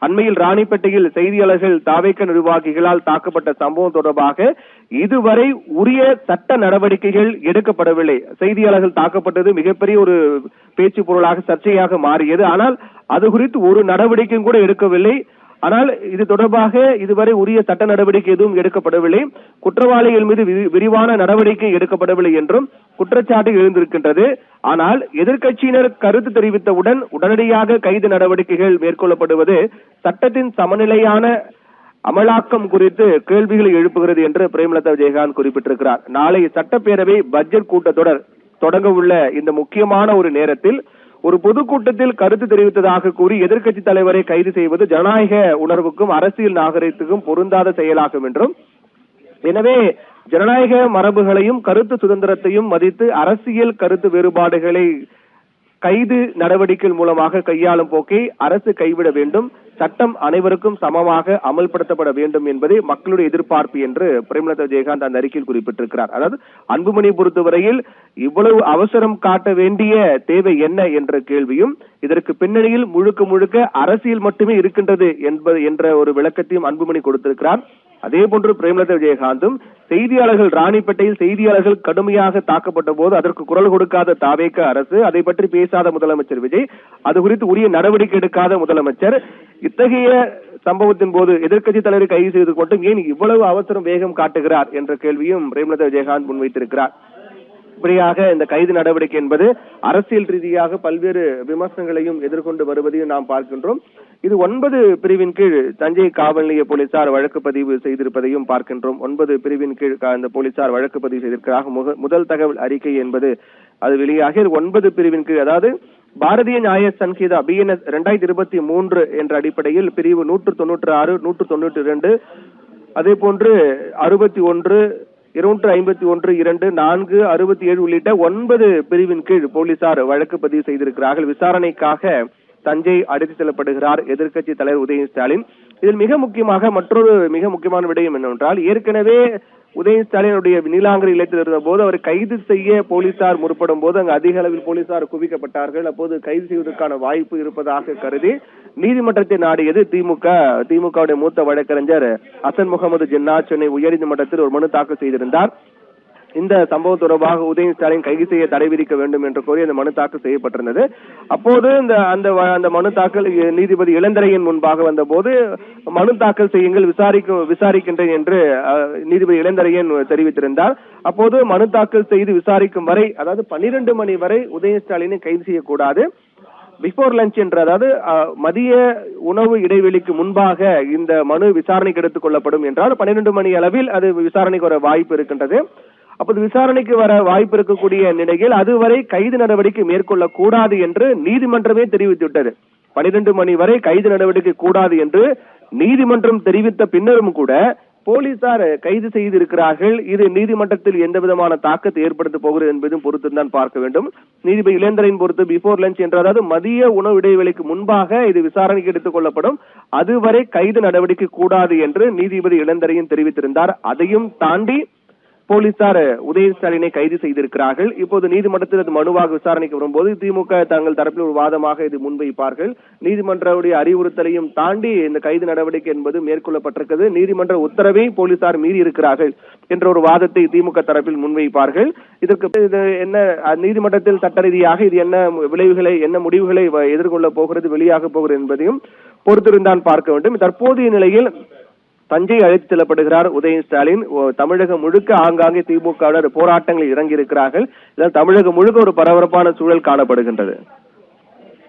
அண்மையில் ராணிப்பேட்டையில் செய்தியாளர்கள் தாவேக நிர்வாகிகளால் தாக்கப்பட்ட சம்பவம் தொடர்பாக இதுவரை உரிய சட்ட நடவடிக்கைகள் எடுக்கப்படவில்லை. செய்தியாளர்கள் தாக்கப்பட்டது மிகப்பெரிய ஒரு பேச்சு பொருளாக சர்ச்சையாக மாறியது. ஆனால் அது குறித்து ஒரு நடவடிக்கையும் கூட எடுக்கவில்லை. ஆனால் இது தொடர்பாக இதுவரை உரிய சட்ட நடவடிக்கை எதுவும் எடுக்கப்படவில்லை. குற்றவாளிகள் மீது விரிவான நடவடிக்கை எடுக்கப்படவில்லை என்றும் குற்றச்சாட்டு எழுந்திருக்கின்றது. ஆனால் எதிர்க்கட்சியினர் கருத்து தெரிவித்தவுடன் உடனடியாக கைது நடவடிக்கைகள் மேற்கொள்ளப்படுவது சட்டத்தின் சமநிலையான அமலாக்கம் குறித்து கேள்விகளை எழுப்புகிறது என்று பிரேமலதா விஜயகாந்த் குறிப்பிட்டிருக்கிறார். நாளை சட்டப்பேரவை பட்ஜெட் கூட்டத்தொடர் தொடங்க உள்ள இந்த முக்கியமான ஒரு நேரத்தில் ஒரு பொதுக்கூட்டத்தில் கருத்து தெரிவித்ததாக கூறி எதிர்க்கட்சி தலைவரை கைது செய்வது ஜனநாயக உணர்வுக்கும் அரசியல் நாகரிகத்துக்கும் பொருந்தாத செயலாகும் என்றும், எனவே ஜனநாயக மரபுகளையும் கருத்து சுதந்திரத்தையும் மதித்து அரசியல் கருத்து வேறுபாடுகளை கைது நடவடிக்கைகள் மூலமாக கையாளும் போக்கை அரசு கைவிட வேண்டும். சட்டம் அனைவருக்கும் சமமாக அமல்படுத்தப்பட வேண்டும் என்பதே மக்களுடைய எதிர்பார்ப்பு என்று பிரேமலதா விஜயகாந்த் அந்த அறிக்கையில் குறிப்பிட்டிருக்கிறார். அதாவது அன்புமணி பொறுத்தவரையில் இவ்வளவு அவசரம் காட்ட வேண்டிய தேவை என்ன என்ற கேள்வியும், இதற்கு பின்னணியில் முழுக்க முழுக்க அரசியல் மட்டுமே இருக்கின்றது என்ற ஒரு விளக்கத்தையும் அன்புமணி கொடுத்திருக்கிறார். அதே போன்று பிரேமலதா விஜயகாந்தும் செய்தியாளர்கள் ராணிப்பேட்டையில் செய்தியாளர்கள் கடுமையாக தாக்கப்பட்ட போது அதற்கு குரல் கொடுக்காத தாவேக அரசு, அதை பற்றி பேசாத முதலமைச்சர் விஜய், அது குறித்து உரிய நடவடிக்கை எடுக்காத முதலமைச்சர், இத்தகைய சம்பவத்தின் போது எதிர்க்கட்சி தலைவரை கைது செய்து கொண்டும் ஏன் இவ்வளவு அவசரம் வேகம் காட்டுகிறார் என்ற கேள்வியும் பிரேமலதா விஜயகாந்த் முன்வைத்திருக்கிறார். இப்படியாக இந்த கைது நடவடிக்கை என்பது அரசியல் ரீதியாக பல்வேறு விமர்சனங்களையும் எதிர்கொண்டு வருவதையும் நாம் பார்க்கின்றோம். இது 9 பிரிவின் கீழ் தஞ்சை காவல் நிலைய போலீசார் வழக்கு பதிவு செய்திருப்பதையும் பார்க்கின்றோம். 9 பிரிவின் கீழ் இந்த போலீசார் வழக்கு பதிவு செய்திருக்கிறார்கள். முதல் தகவல் அறிக்கை என்பது அது வெளியாக 9 பிரிவின் கீழ், அதாவது பாரதிய நியாய சங்கீதா BNS 2023 என்ற அடிப்படையில் பிரிவு 196, 192, அதே போன்று 61, 251, 2, 4, 67 உள்ளிட்ட 9 பிரிவின் கீழ் போலீசார் வழக்கு பதிவு செய்திருக்கிறார்கள். விசாரணைக்காக தஞ்சை அழைத்து செல்லப்படுகிறார் எதிர்க்கட்சி தலைவர் உதயநிதி ஸ்டாலின். இதில் மிக முக்கியமாக மற்றொரு மிக முக்கியமான விடயம் என்னவென்றால், ஏற்கனவே உதயநிதி ஸ்டாலினுடைய நீலாங்கரை இல்லத்தில் இருந்த போது அவர் கைது செய்ய போலீசார் முற்படும் போது அங்கு அதிக அளவில் போலீசார் குவிக்கப்பட்டார்கள். அப்போது கைது செய்வதற்கான வாய்ப்பு இருப்பதாக கருதி நீதிமன்றத்தை நாடியது திமுகவுடைய மூத்த வழக்கறிஞர் ஹசன் முகமது ஜின்னா சென்னை உயர்நீதிமன்றத்தில் ஒரு மனு தாக்கல் செய்திருந்தார். இந்த சம்பவம் தொடர்பாக உதயநிதி ஸ்டாலின் கைது செய்ய தடை விதிக்க வேண்டும் என்று கோரி அந்த மனு தாக்கல் செய்யப்பட்டிருந்தது. அப்போது அந்த மனு தாக்கல் நீதிபதி இளந்திரையன் முன்பாக வந்த போது மனு தாக்கல் செய்யுங்கள், விசாரிக்கின்றேன் என்று நீதிபதி இளந்திரையன் தெரிவித்திருந்தார். அப்போது மனு தாக்கல் செய்து விசாரிக்கும் வரை, அதாவது 12 மணி வரை உதயநிதி ஸ்டாலினை கைது செய்யக்கூடாது. பிஃபோர் லஞ்ச் என்ற, அதாவது மதிய உணவு இடைவெளிக்கு முன்பாக இந்த மனு விசாரணைக்கு எடுத்துக் கொள்ளப்படும் என்றால் 12 மணி அளவில் அது விசாரணைக்கு வர வாய்ப்பு இருக்கின்றது. அப்போது விசாரணைக்கு வர வாய்ப்பு இருக்கக்கூடிய நிலையில் அதுவரை கைது நடவடிக்கை மேற்கொள்ள கூடாது என்று நீதிமன்றமே தெரிவித்துவிட்டது. 12 மணி வரை கைது நடவடிக்கை கூடாது என்று நீதிமன்றம் தெரிவித்த பின்னரும் கூட போலீசார் கைது செய்திருக்கிறார்கள். இது நீதிமன்றத்தில் எந்த விதமான தாக்கத்தை ஏற்படுத்த போகிறது என்பதும் பொறுத்துதான் பார்க்க வேண்டும். நீதிபதி இளந்திரையன் பொறுத்து பிஃபோர் லஞ்ச் என்ற, அதாவது மதிய உணவு இடைவெளிக்கு முன்பாக இது விசாரணைக்கு எடுத்துக் கொள்ளப்படும், அதுவரை கைது நடவடிக்கை கூடாது என்று நீதிபதி இளந்திரையன் தெரிவித்திருந்தார். அதையும் தாண்டி போலீசார் உதயநிதி ஸ்டாலினை கைது செய்திருக்கிறார்கள். இப்போது நீதிமன்றத்தில் அது மனுவாக விசாரணைக்கு வரும்போது திமுக தங்கள் தரப்பில் ஒரு வாதமாக இது முன்வைப்பார்கள். நீதிமன்றவுடைய அறிவுறுத்தலையும் தாண்டி இந்த கைது நடவடிக்கை என்பது மேற்கொள்ளப்பட்டிருக்கிறது, நீதிமன்ற உத்தரவை போலீசார் மீறி இருக்கிறார்கள் என்ற ஒரு வாதத்தை திமுக தரப்பில் முன்வைப்பார்கள். இதற்கு என்ன நீதிமன்றத்தில் சட்ட ரீதியாக இது என்ன விளைவுகளை, என்ன முடிவுகளை எதிர்கொள்ள போகிறது, வெளியாக போகிறது என்பதையும் பொறுத்திருந்தான் பார்க்க வேண்டும். தற்போதைய நிலையில் தஞ்சை அழைத்து செல்லப்படுகிறார் உதயநிதி ஸ்டாலின். தமிழகம் முழுக்க ஆங்காங்கே திமுகவினர் போராட்டங்களில் இறங்கி இருக்கிறார்கள். இதனால் தமிழகம் முழுக்க ஒரு பரபரப்பான சூழல் காணப்படுகின்றது.